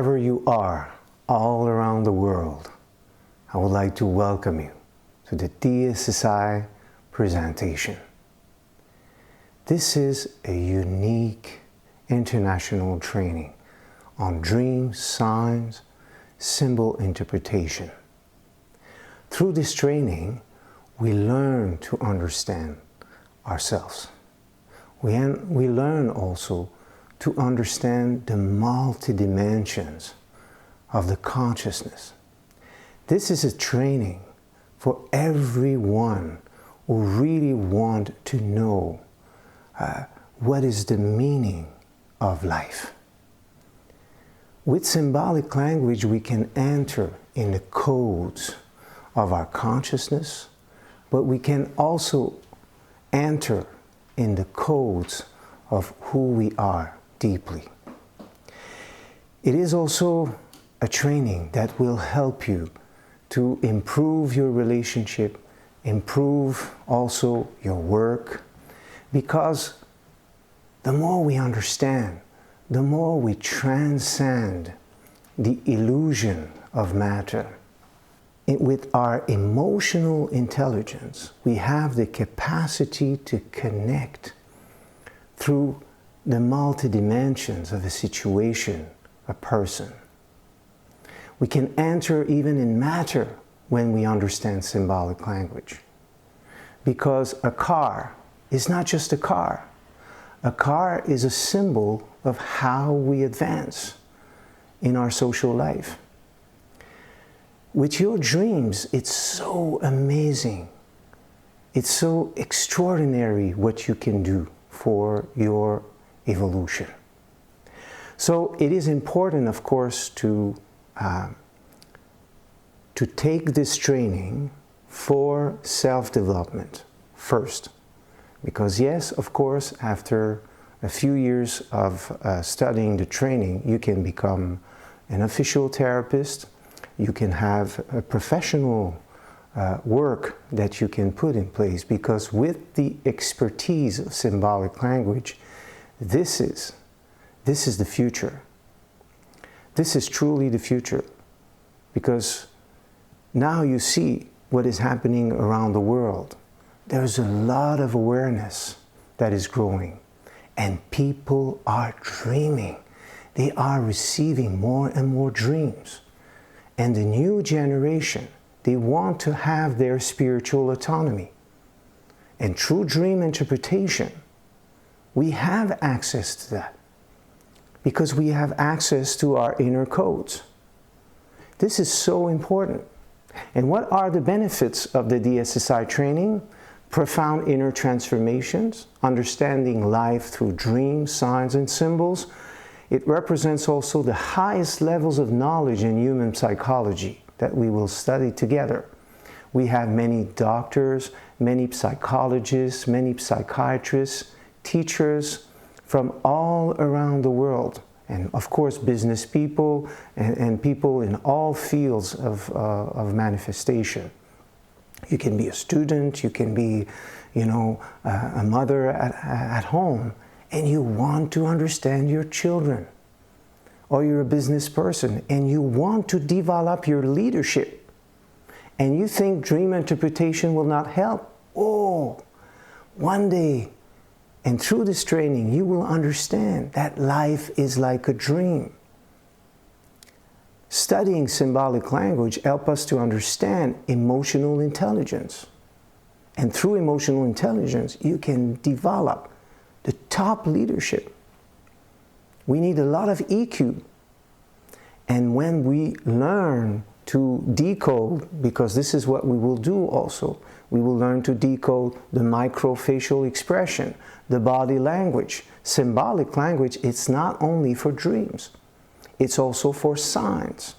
wherever you are, all around the world, I would like to welcome you to the DSSI presentation. This is a unique international training on dream, signs, symbol interpretation. Through this training, we learn to understand ourselves. We learn also to understand the multi-dimensions of the consciousness. This is a training for everyone who really want to know what is the meaning of life. With symbolic language, we can enter in the codes of our consciousness, but we can also enter in the codes of who we are deeply. It is also a training that will help you to improve your relationship, improve also your work, because the more we understand, the more we transcend the illusion of matter. With our emotional intelligence, we have the capacity to connect through the multi-dimensions of a situation, a person. We can enter even in matter when we understand symbolic language. Because a car is not just a car. A car is a symbol of how we advance in our social life. With your dreams, it's so amazing. It's so extraordinary what you can do for your evolution. So it is important, of course, to take this training for self-development first. Because yes, of course, after a few years of studying the training, you can become an official therapist. You can have a professional work that you can put in place, because with the expertise of symbolic language, this is the future. This is truly the future, because now you see what is happening around the world. There's a lot of awareness that is growing, and people are dreaming. They are receiving more and more dreams. And the new generation, they want to have their spiritual autonomy. And through dream interpretation, we have access to that, because we have access to our inner codes. This is so important. And what are the benefits of the DSSI training? Profound inner transformations, understanding life through dreams, signs, and symbols. It represents also the highest levels of knowledge in human psychology that we will study together. We have many doctors, many psychologists, many psychiatrists, teachers from all around the world, and of course business people and people in all fields of manifestation. You can be a student, you can be, a mother at home, and you want to understand your children. Or you're a business person and you want to develop your leadership, and you think dream interpretation will not help. Oh, one day, and through this training, you will understand that life is like a dream. Studying symbolic language helps us to understand emotional intelligence. And through emotional intelligence, you can develop the top leadership. We need a lot of EQ. And when we learn to decode, because this is what we will do also, we will learn to decode the microfacial expression, the body language. Symbolic language, it's not only for dreams, it's also for signs.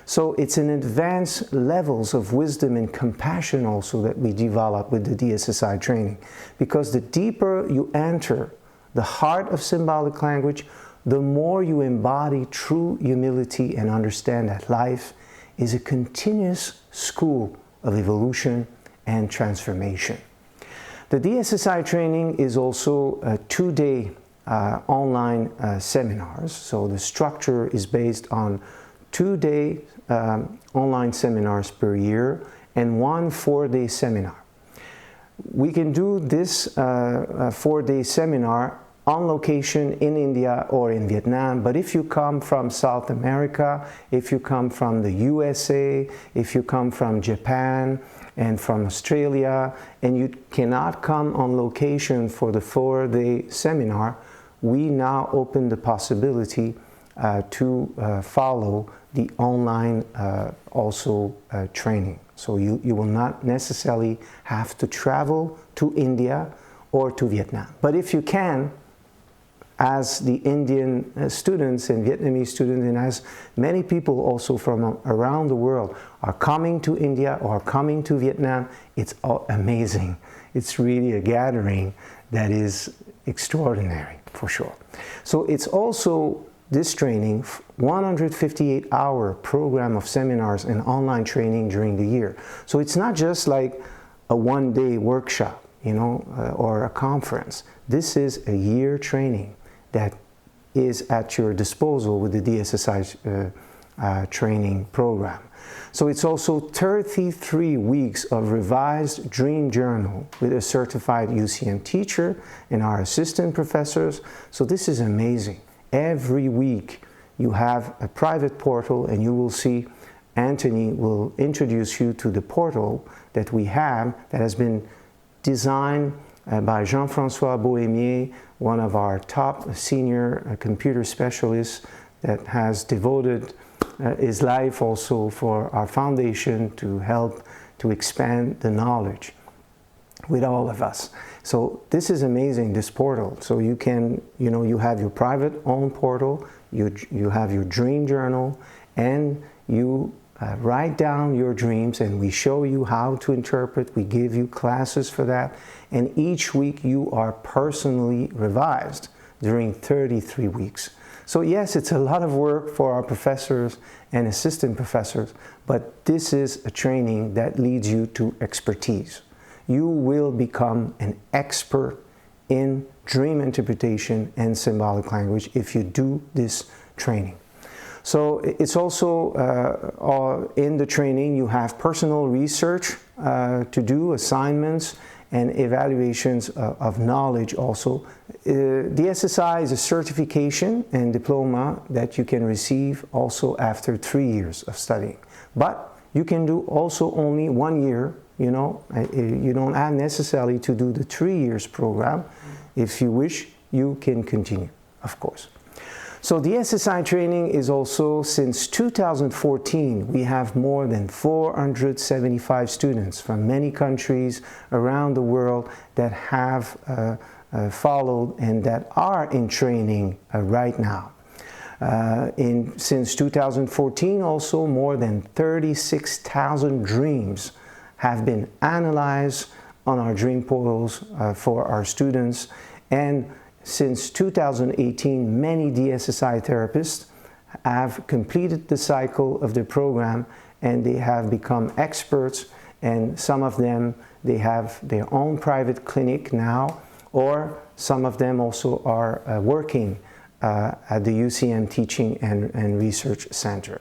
So it's in advanced levels of wisdom and compassion also that we develop with the DSSI training. Because the deeper you enter the heart of symbolic language, the more you embody true humility and understand that life is a continuous school of evolution and transformation. The DSSI training is also a 2-day online seminars. So the structure is based on 2-day online seminars per year and 1 4-day seminar. We can do this 4-day seminar on location in India or in Vietnam, but if you come from South America, if you come from the USA, if you come from Japan and from Australia, and you cannot come on location for the 4-day seminar, we now open the possibility to follow the online training. So you will not necessarily have to travel to India or to Vietnam. But if you can, as the Indian students and Vietnamese students, and as many people also from around the world are coming to India or coming to Vietnam, it's amazing. It's really a gathering that is extraordinary, for sure. So it's also this training, 158-hour program of seminars and online training during the year. So it's not just like a one-day workshop, or a conference. This is a year training that is at your disposal with the DSSI training program. So it's also 33 weeks of revised dream journal with a certified UCM teacher and our assistant professors. So this is amazing. Every week you have a private portal, and you will see Anthony will introduce you to the portal that we have that has been designed by Jean-François Bohémier, one of our top senior computer specialists that has devoted his life also for our foundation to help to expand the knowledge with all of us. So this is amazing, this portal. So you can, you have your private own portal, you have your dream journal, and you write down your dreams, and we show you how to interpret. We give you classes for that, and each week you are personally revised during 33 weeks. So yes, it's a lot of work for our professors and assistant professors, but this is a training that leads you to expertise. You will become an expert in dream interpretation and symbolic language if you do this training. So it's also in the training you have personal research to do, assignments and evaluations of knowledge also. The SSI is a certification and diploma that you can receive also after 3 years of studying. But you can do also only 1 year, you don't have necessarily to do the 3 years program. If you wish, you can continue, of course. So the SSI training is also, since 2014, we have more than 475 students from many countries around the world that have followed and that are in training right now. Since 2014 also, more than 36,000 dreams have been analyzed on our dream portals for our students, and since 2018, many DSSI therapists have completed the cycle of the program, and they have become experts, and some of them, they have their own private clinic now, or some of them also are working at the UCM Teaching and Research Center.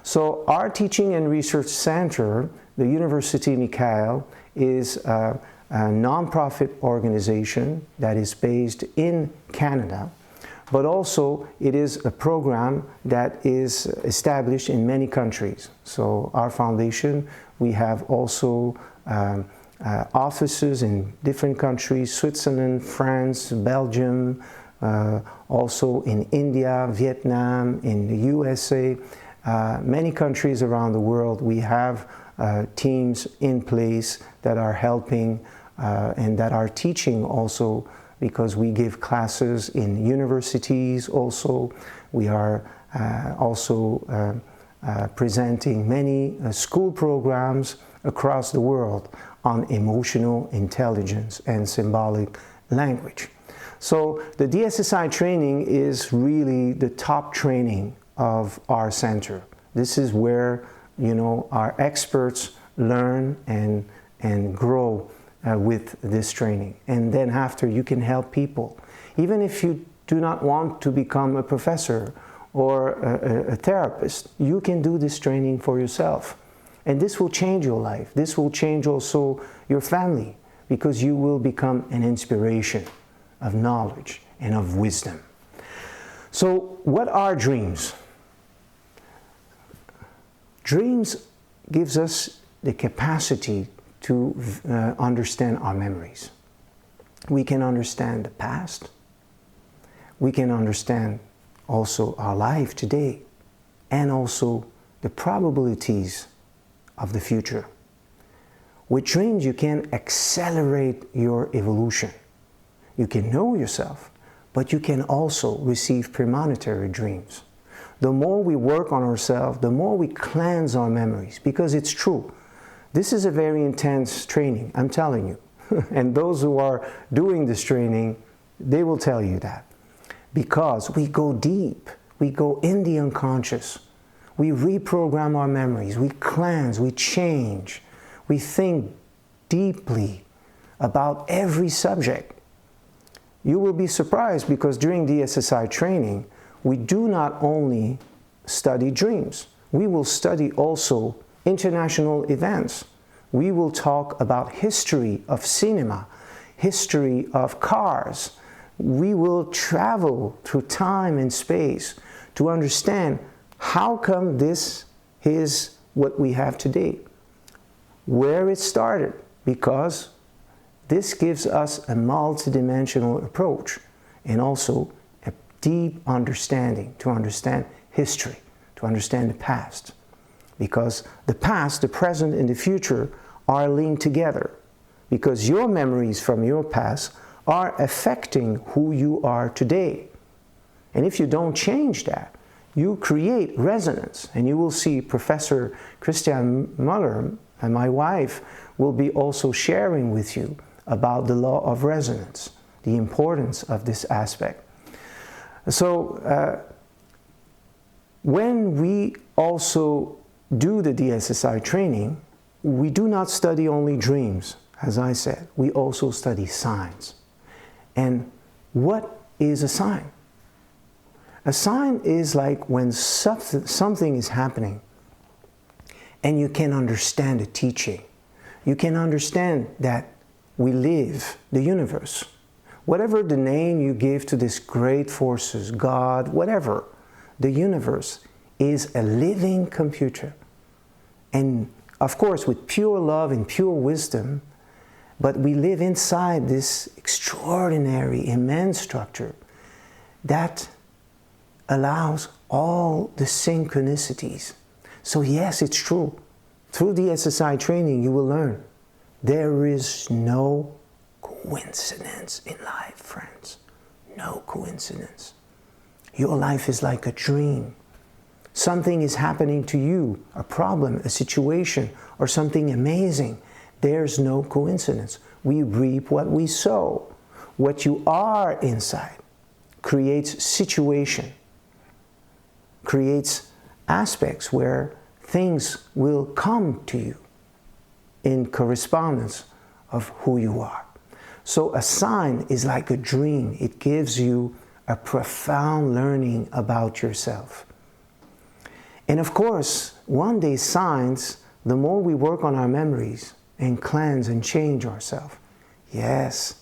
So our Teaching and Research Center, the University Mikaël, is a non-profit organization that is based in Canada, but also it is a program that is established in many countries. So our foundation, we have also offices in different countries: Switzerland, France, Belgium, also in India, Vietnam, in the USA, many countries around the world. We have teams in place that are helping and that are teaching also, because we give classes in universities also. We are also presenting many school programs across the world on emotional intelligence and symbolic language. So the DSSI training is really the top training of our center. This is where, our experts learn and grow with this training. And then after, you can help people. Even if you do not want to become a professor or a therapist, you can do this training for yourself. And this will change your life. This will change also your family, because you will become an inspiration of knowledge and of wisdom. So what are dreams? Dreams gives us the capacity to understand our memories. We can understand the past. We can understand also our life today, and also the probabilities of the future. With dreams, you can accelerate your evolution. You can know yourself, but you can also receive premonitory dreams. The more we work on ourselves, the more we cleanse our memories, because it's true. This is a very intense training, I'm telling you. And those who are doing this training, they will tell you that. Because we go deep, we go in the unconscious. We reprogram our memories, we cleanse, we change. We think deeply about every subject. You will be surprised, because during the SSI training, we do not only study dreams. We will study also international events. We will talk about history of cinema, history of cars. We will travel through time and space to understand how come this is what we have today, where it started, because this gives us a multidimensional approach and also a deep understanding to understand history, to understand the past. Because the past, the present, and the future are linked together. Because your memories from your past are affecting who you are today. And if you don't change that, you create resonance. And you will see Professor Christian Muller and my wife will be also sharing with you about the law of resonance, the importance of this aspect. So when we also do the DSSI training, we do not study only dreams, as I said. We also study signs. And what is a sign? A sign is like when something is happening and you can understand the teaching. You can understand that we live the universe. Whatever the name you give to these great forces, God, whatever, the universe is a living computer. And of course, with pure love and pure wisdom, but we live inside this extraordinary, immense structure that allows all the synchronicities. So yes, it's true. Through the SSI training, you will learn there is no coincidence in life, friends. No coincidence. Your life is like a dream. Something is happening to you, a problem, a situation, or something amazing. There's no coincidence. We reap what we sow. What you are inside creates situation, creates aspects where things will come to you in correspondence of who you are. So a sign is like a dream. It gives you a profound learning about yourself. And of course, one day signs, the more we work on our memories and cleanse and change ourselves, yes,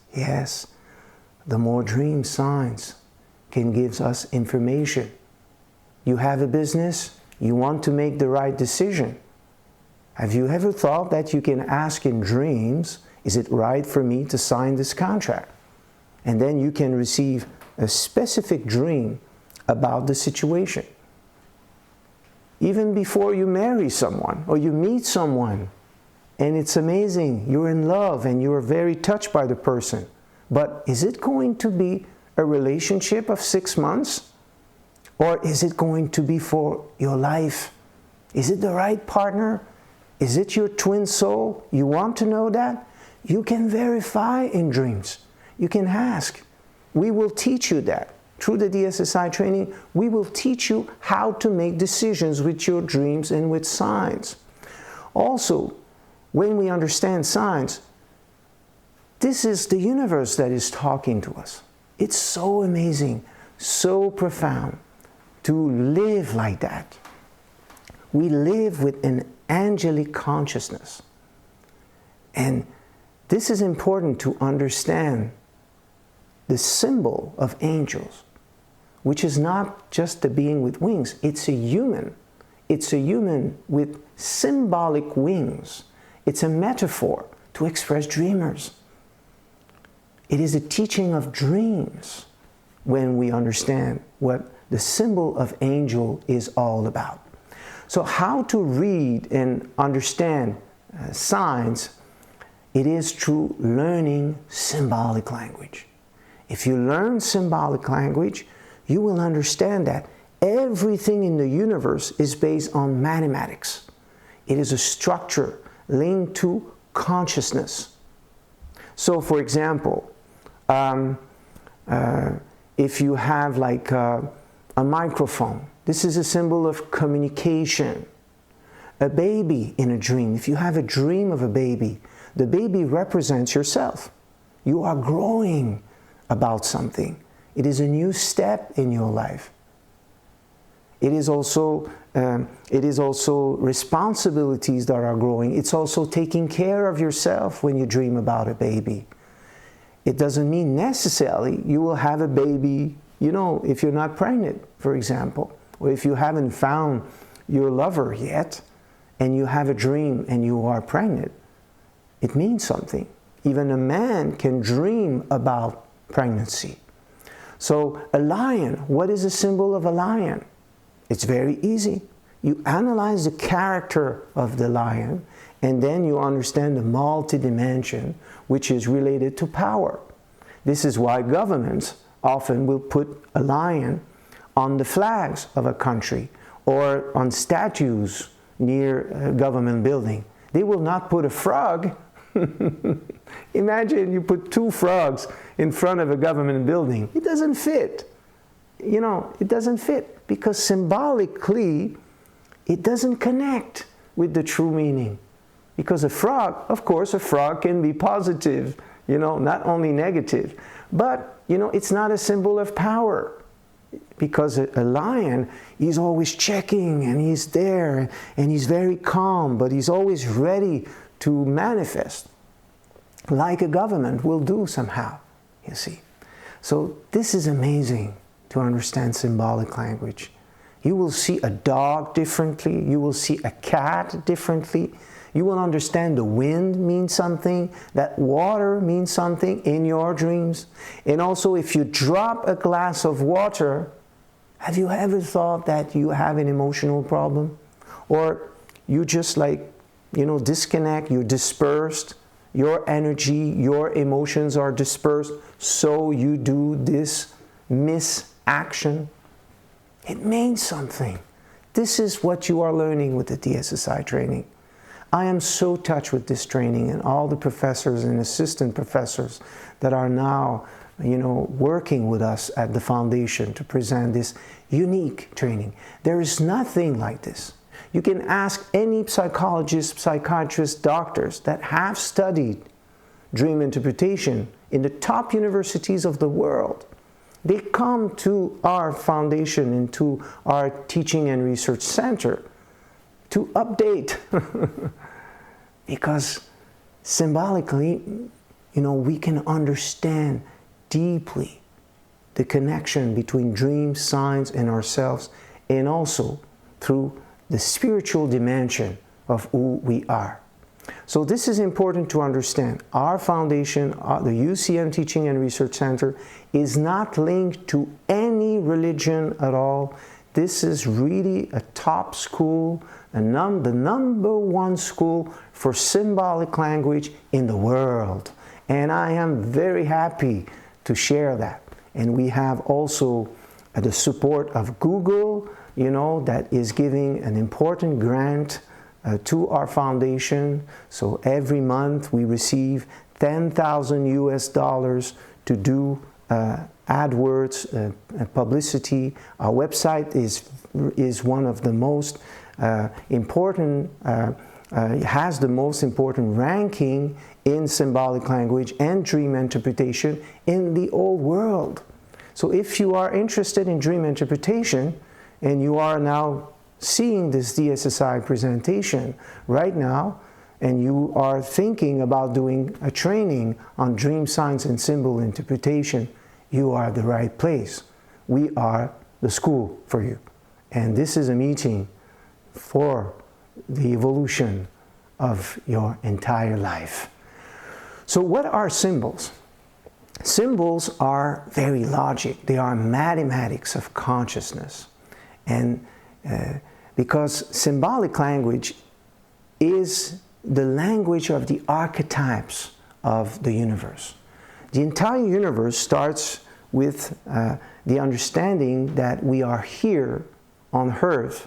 the more dream signs can give us information. You have a business, you want to make the right decision. Have you ever thought that you can ask in dreams, is it right for me to sign this contract? And then you can receive a specific dream about the situation. Even before you marry someone or you meet someone, and it's amazing, you're in love and you're very touched by the person. But is it going to be a relationship of 6 months? Or is it going to be for your life? Is it the right partner? Is it your twin soul? You want to know that? You can verify in dreams. You can ask. We will teach you that. Through the DSSI training, we will teach you how to make decisions with your dreams and with signs. Also, when we understand signs, this is the universe that is talking to us. It's so amazing. so profound to live like that. We live with an angelic consciousness. And this is important to understand the symbol of angels, which is not just a being with wings, it's a human. It's a human with symbolic wings. It's a metaphor to express dreamers. It is a teaching of dreams when we understand what the symbol of angel is all about. So how to read and understand signs? It is through learning symbolic language. If you learn symbolic language, you will understand that everything in the universe is based on mathematics. It is a structure linked to consciousness. So for example, if you have like a microphone, this is a symbol of communication. A baby in a dream, if you have a dream of a baby, the baby represents yourself. You are growing about something. It is a new step in your life. It is also responsibilities that are growing. It's also taking care of yourself when you dream about a baby. It doesn't mean necessarily you will have a baby, you know, if you're not pregnant, for example, or if you haven't found your lover yet, and you have a dream and you are pregnant. It means something. Even a man can dream about pregnancy. So a lion, what is a symbol of a lion? It's very easy. You analyze the character of the lion, and then you understand the multi-dimension, which is related to power. This is why governments often will put a lion on the flags of a country or on statues near a government building. They will not put a frog. Imagine you put 2 frogs in front of a government building. It doesn't fit. You know, it doesn't fit because symbolically it doesn't connect with the true meaning. Because a frog, of course, a frog can be positive, you know, not only negative. But, you know, it's not a symbol of power. Because a lion, he's always checking and he's there and he's very calm, but he's always ready to manifest, like a government will do somehow, you see. So this is amazing to understand symbolic language. You will see a dog differently, you will see a cat differently, you will understand the wind means something, that water means something in your dreams. And also if you drop a glass of water, have you ever thought that you have an emotional problem? Or you just like, you know, disconnect, you're dispersed, your energy, your emotions are dispersed, so you do this misaction. It means something. This is what you are learning with the DSSI training. I am so touched with this training and all the professors and assistant professors that are now, you know, working with us at the foundation to present this unique training. There is nothing like this. You can ask any psychologist, psychiatrist, doctors that have studied dream interpretation in the top universities of the world. They come to our foundation and to our teaching and research center to update. Because symbolically, you know, we can understand deeply the connection between dreams, signs, and ourselves, and also through the spiritual dimension of who we are. So this is important to understand. Our foundation, the UCM Teaching and Research Center, is not linked to any religion at all. This is really a top school, the number 1 school for symbolic language in the world. And I am very happy to share that. And we have also the support of Google, you know, that is giving an important grant to our foundation. So every month we receive $10,000 US to do AdWords publicity. Our website is one of the most important, has the most important ranking in symbolic language and dream interpretation in the whole world. So if you are interested in dream interpretation and you are now seeing this DSSI presentation right now, and you are thinking about doing a training on dream signs and symbol interpretation, you are at the right place. We are the school for you. And this is a meeting for the evolution of your entire life. So what are symbols? Symbols are very logic. They are mathematics of consciousness. And because symbolic language is the language of the archetypes of the universe. The entire universe starts with the understanding that we are here on earth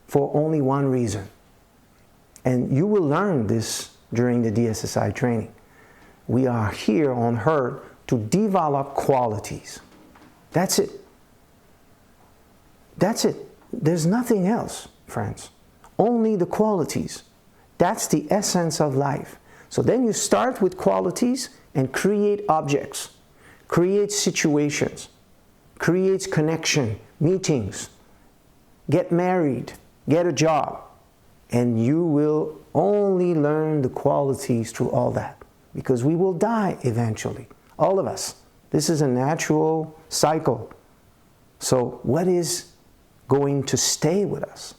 for only one reason. And you will learn this during the DSSI training. We are here on earth to develop qualities. That's it. That's it. There's nothing else, friends. Only the qualities. That's the essence of life. So then you start with qualities and create objects, create situations, create connection, meetings, get married, get a job, and you will only learn the qualities through all that, because we will die eventually, all of us. This is a natural cycle. So what is going to stay with us?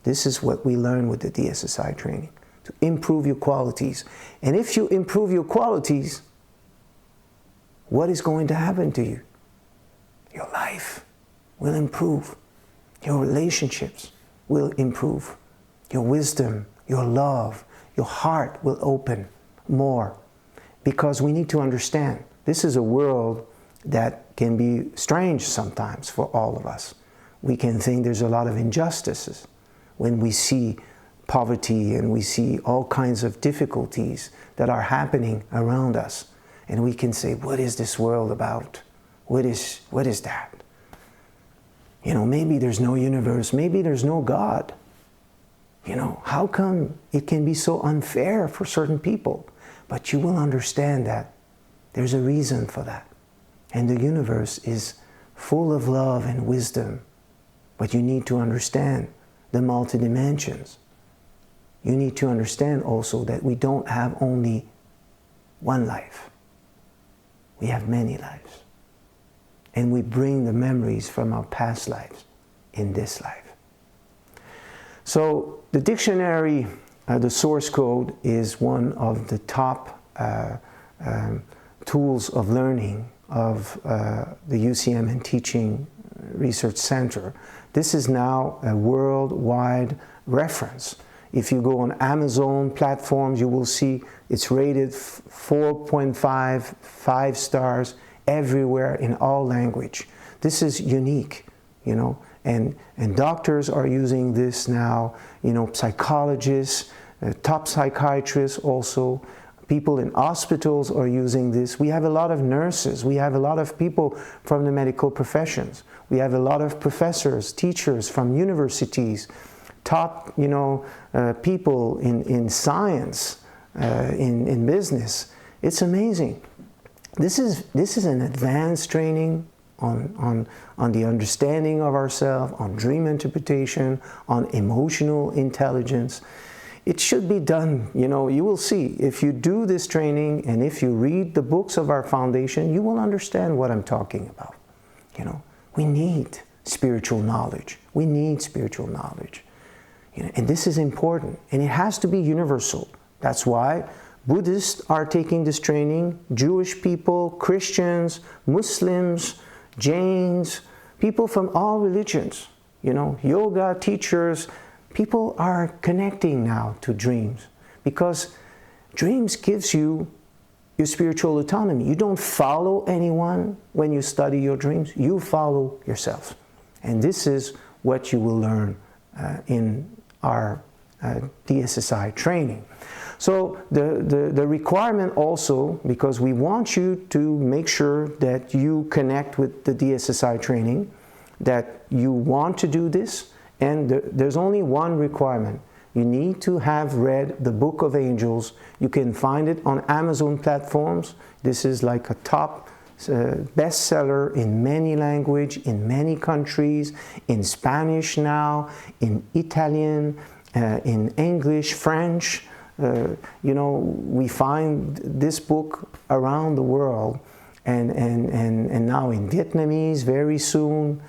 This is what we learn with the DSSI training, to improve your qualities. And if you improve your qualities, what is going to happen to you? Your life will improve. Your relationships will improve. Your wisdom, your love, your heart will open more. Because we need to understand, this is a world that can be strange sometimes for all of us. We can think there's a lot of injustices when we see poverty and we see all kinds of difficulties that are happening around us. And we can say, what is this world about? What is that? You know, maybe there's no universe, maybe there's no God. You know, how come it can be so unfair for certain people? But you will understand that there's a reason for that. And the universe is full of love and wisdom. But you need to understand the multi-dimensions. You need to understand also that we don't have only one life. We have many lives. And we bring the memories from our past lives in this life. So the dictionary, the source code, is one of the top tools of learning of the UCM and Teaching Research Center. This is now a worldwide reference. If you go on Amazon platforms, you will see it's rated 4.5, 5 stars everywhere in all language. This is unique, you know, and doctors are using this now, you know, psychologists, top psychiatrists also, people in hospitals are using this. We have a lot of nurses, we have a lot of people from the medical professions, we have a lot of professors, teachers from universities, top, you know, people in science, in business. It's amazing. This is an advanced training on the understanding of ourselves, on dream interpretation, on emotional intelligence. It should be done, you know, you will see. If you do this training and if you read the books of our foundation, you will understand what I'm talking about. You know, we need spiritual knowledge. We need spiritual knowledge. You know, and this is important, and it has to be universal. That's why Buddhists are taking this training, Jewish people, Christians, Muslims, Jains, people from all religions, you know, yoga teachers. People are connecting now to dreams, because dreams gives you your spiritual autonomy. You don't follow anyone when you study your dreams. You follow yourself. And this is what you will learn in our DSSI training. So the requirement also, because we want you to make sure that you connect with the DSSI training, that you want to do this, and there's only one requirement. You need to have read the Book of Angels. You can find it on Amazon platforms. This is like a top bestseller in many languages, in many countries, in Spanish now, in Italian, in English, French. We find this book around the world, and now in Vietnamese very soon.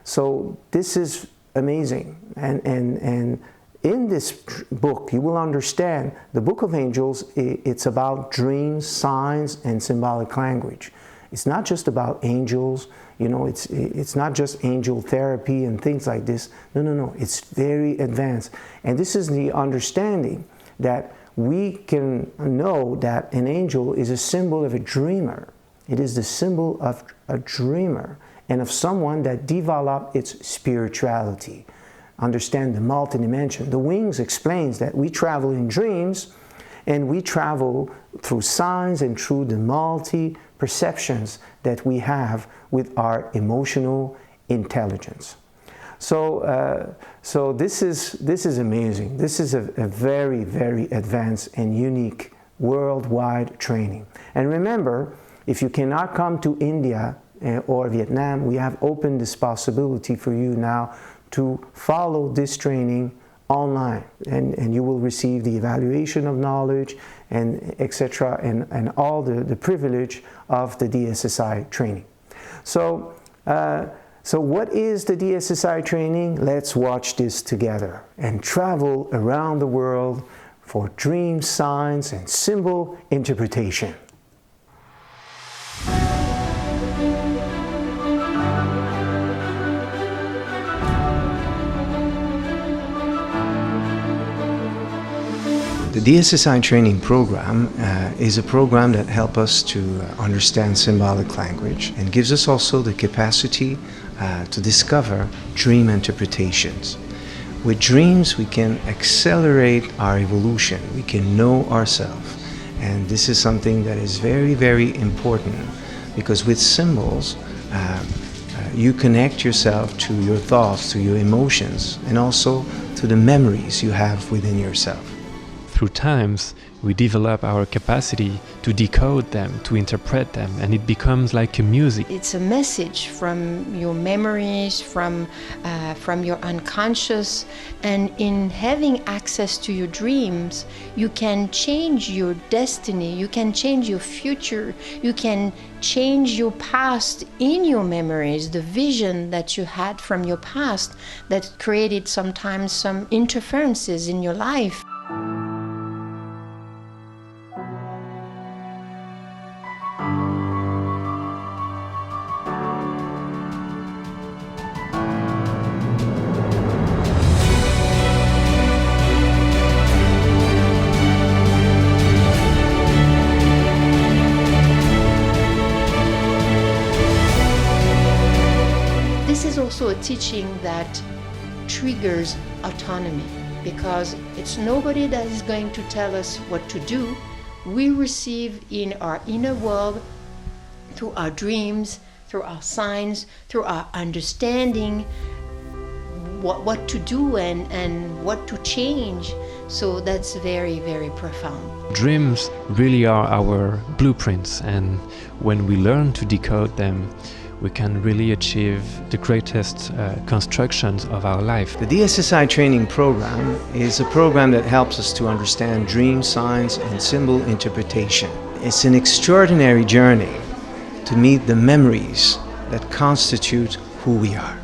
So this is amazing, and in this book you will understand the Book of Angels. It's about dreams, signs, and symbolic language. It's not just about angels, it's not just angel therapy and things like this. No, it's very advanced. And this is the understanding that we can know that an angel is a symbol of a dreamer. It is the symbol of a dreamer and of someone that developed its spirituality. Understand the multi-dimension. The Wings explains that we travel in dreams, and we travel through signs and through the multi-perceptions that we have with our emotional intelligence. So this is amazing. This is a very, very advanced and unique worldwide training. And remember, if you cannot come to India or Vietnam, we have opened this possibility for you now to follow this training online, and you will receive the evaluation of knowledge and etc. and all the privilege of the DSSI training. So what is the DSSI training? Let's watch this together and travel around the world for dream, signs, and symbol interpretation. The DSSI training program is a program that helps us to understand symbolic language and gives us also the capacity to discover dream interpretations. With dreams, we can accelerate our evolution. We can know ourselves. And this is something that is very, very important, because with symbols, you connect yourself to your thoughts, to your emotions, and also to the memories you have within yourself. Through times, we develop our capacity to decode them, to interpret them, and it becomes like a music. It's a message from your memories, from your unconscious, and in having access to your dreams, you can change your destiny, you can change your future, you can change your past in your memories, the vision that you had from your past that created sometimes some interferences in your life. Also a teaching that triggers autonomy, because it's nobody that is going to tell us what to do. We receive in our inner world, through our dreams, through our signs, through our understanding, what to do and what to change. So that's very, very profound. Dreams really are our blueprints, and when we learn to decode them, we can really achieve the greatest constructions of our life. The DSSI training program is a program that helps us to understand dream, signs, and symbol interpretation. It's an extraordinary journey to meet the memories that constitute who we are.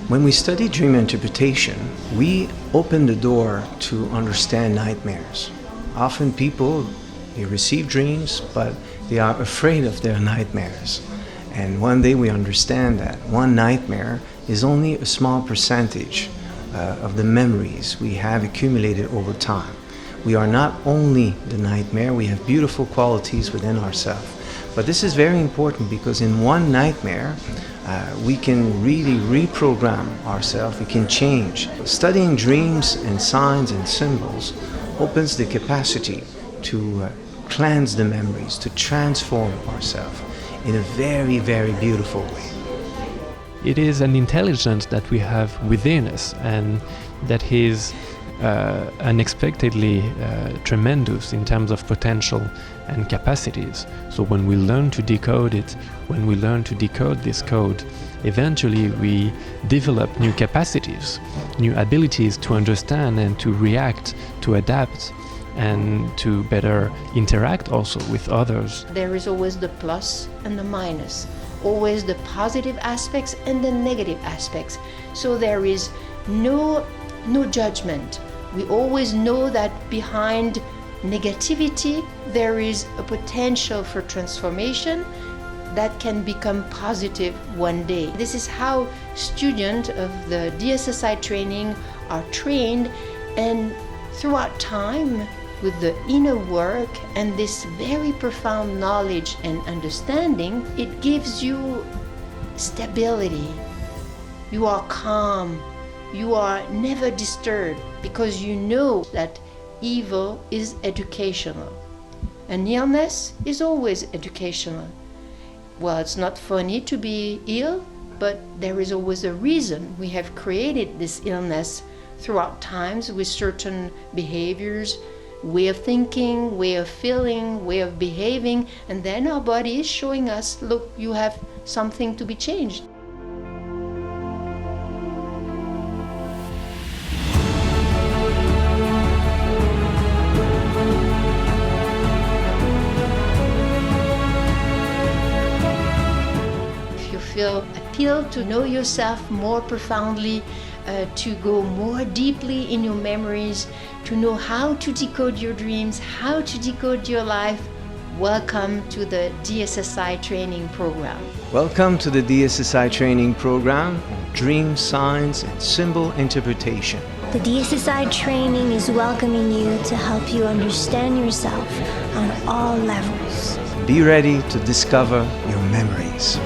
When we study dream interpretation, we open the door to understand nightmares. Often people, they receive dreams, but they are afraid of their nightmares. And one day we understand that one nightmare is only a small percentage of the memories we have accumulated over time. We are not only the nightmare, we have beautiful qualities within ourselves. But this is very important, because in one nightmare, we can really reprogram ourselves, we can change. Studying dreams and signs and symbols opens the capacity to cleanse the memories, to transform ourselves in a very, very beautiful way. It is an intelligence that we have within us, and that is unexpectedly tremendous in terms of potential and capacities. So when we learn to decode it, when we learn to decode this code, eventually we develop new capacities, new abilities to understand and to react, to adapt, and to better interact also with others. There is always the plus and the minus, always the positive aspects and the negative aspects. So there is no judgment. We always know that behind negativity there is a potential for transformation that can become positive one day. This is how students of the DSSI training are trained, and throughout time, with the inner work and this very profound knowledge and understanding, it gives you stability. You are calm. You are never disturbed because you know that evil is educational and illness is always educational. Well, it's not funny to be ill, but there is always a reason. We have created this illness throughout times with certain behaviors, way of thinking, way of feeling, way of behaving, and then our body is showing us, look, you have something to be changed. If you feel appealed to know yourself more profoundly, to go more deeply in your memories, to know how to decode your dreams, how to decode your life, welcome to the DSSI training program. Welcome to the DSSI training program on dream science and symbol interpretation. The DSSI training is welcoming you to help you understand yourself on all levels. Be ready to discover your memories.